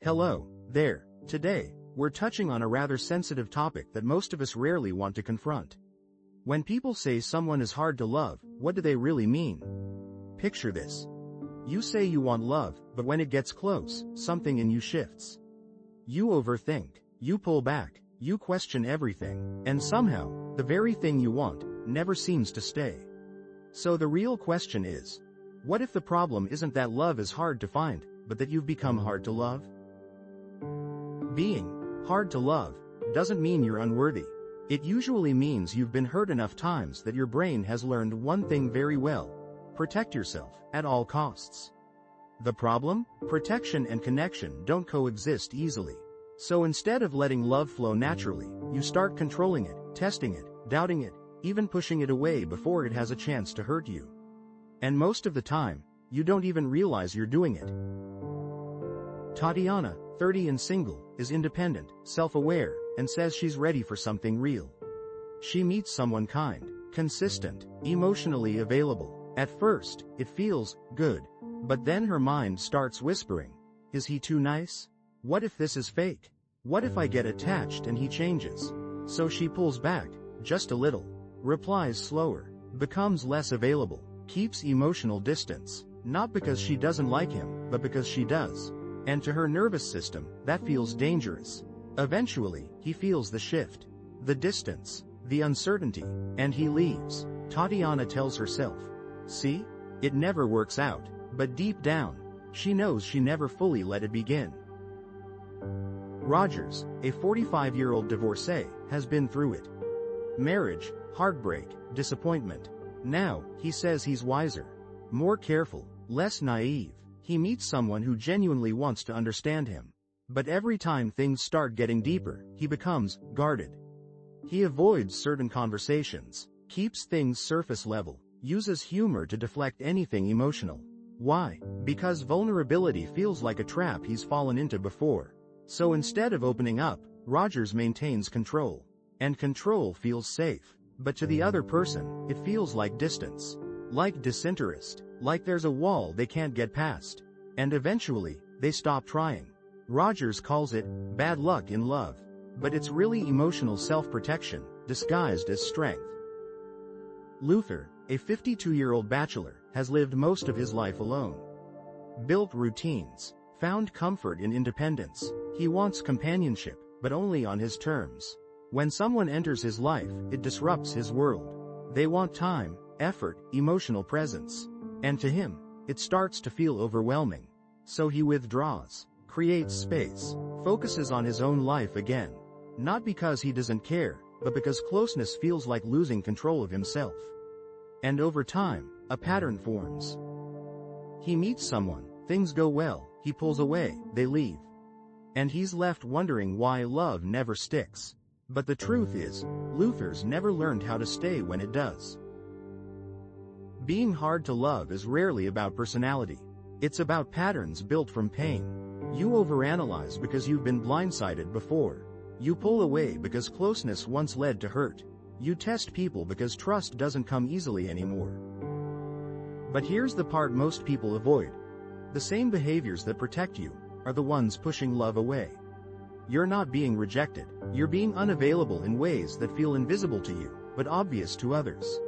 Hello there. Today, we're touching on a rather sensitive topic that most of us rarely want to confront. When people say someone is hard to love, what do they really mean? Picture this. You say you want love, but when it gets close, something in you shifts. You overthink, you pull back, you question everything, and somehow, the very thing you want never seems to stay. So the real question is, what if the problem isn't that love is hard to find, but that you've become hard to love? Being hard to love doesn't mean you're unworthy. It usually means you've been hurt enough times that your brain has learned one thing very well: protect yourself at all costs. The problem? Protection and connection don't coexist easily. So instead of letting love flow naturally, you start controlling it, testing it, doubting it, even pushing it away before it has a chance to hurt you. And most of the time, you don't even realize you're doing it. Tatiana, 30 and single, is independent, self-aware, and says she's ready for something real. She meets someone kind, consistent, emotionally available. At first, it feels good. But then her mind starts whispering, is he too nice? What if this is fake? What if I get attached and he changes? So she pulls back, just a little, replies slower, becomes less available, keeps emotional distance, not because she doesn't like him, but because she does. And to her nervous system, that feels dangerous. Eventually, he feels the shift, the distance, the uncertainty, and he leaves. Tatiana tells herself, see? It never works out. But deep down, she knows she never fully let it begin. Rogers, a 45-year-old divorcee, has been through it. Marriage, heartbreak, disappointment. Now, he says he's wiser, more careful, less naive. He meets someone who genuinely wants to understand him. But every time things start getting deeper, he becomes guarded. He avoids certain conversations, keeps things surface level, uses humor to deflect anything emotional. Why? Because vulnerability feels like a trap he's fallen into before. So instead of opening up, Rogers maintains control. And control feels safe. But to the other person, it feels like distance. Like disinterest. Like there's a wall they can't get past. And eventually, they stop trying. Rogers calls it bad luck in love. But it's really emotional self-protection, disguised as strength. Luther, a 52-year-old bachelor, has lived most of his life alone. Built routines, found comfort in independence. He wants companionship, but only on his terms. When someone enters his life, it disrupts his world. They want time, effort, emotional presence. And to him, it starts to feel overwhelming. So he withdraws, creates space, focuses on his own life again. Not because he doesn't care, but because closeness feels like losing control of himself. And over time, a pattern forms. He meets someone, things go well, he pulls away, they leave. And he's left wondering why love never sticks. But the truth is, Luther's never learned how to stay when it does. Being hard to love is rarely about personality. It's about patterns built from pain. You overanalyze because you've been blindsided before. You pull away because closeness once led to hurt. You test people because trust doesn't come easily anymore. But here's the part most people avoid. The same behaviors that protect you are the ones pushing love away. You're not being rejected. You're being unavailable in ways that feel invisible to you, but obvious to others.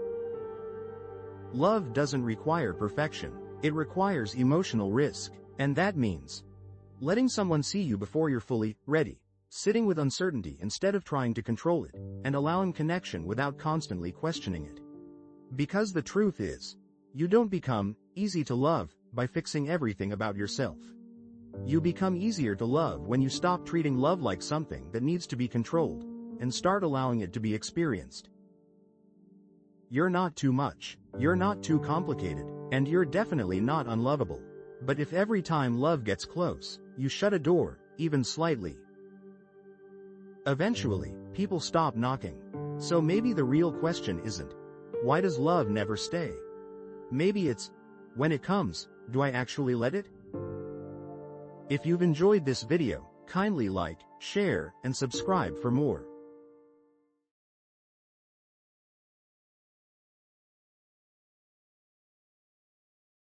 Love doesn't require perfection. It requires emotional risk. And that means letting someone see you before you're fully ready. Sitting with uncertainty instead of trying to control it, and allowing connection without constantly questioning it. Because the truth is, you don't become easy to love by fixing everything about yourself. You become easier to love when you stop treating love like something that needs to be controlled, and start allowing it to be experienced. You're not too much, you're not too complicated, and you're definitely not unlovable. But if every time love gets close, you shut a door, even slightly, eventually, people stop knocking. So maybe the real question isn't, why does love never stay? Maybe it's, when it comes, do I actually let it? If you've enjoyed this video, kindly like, share, and subscribe for more.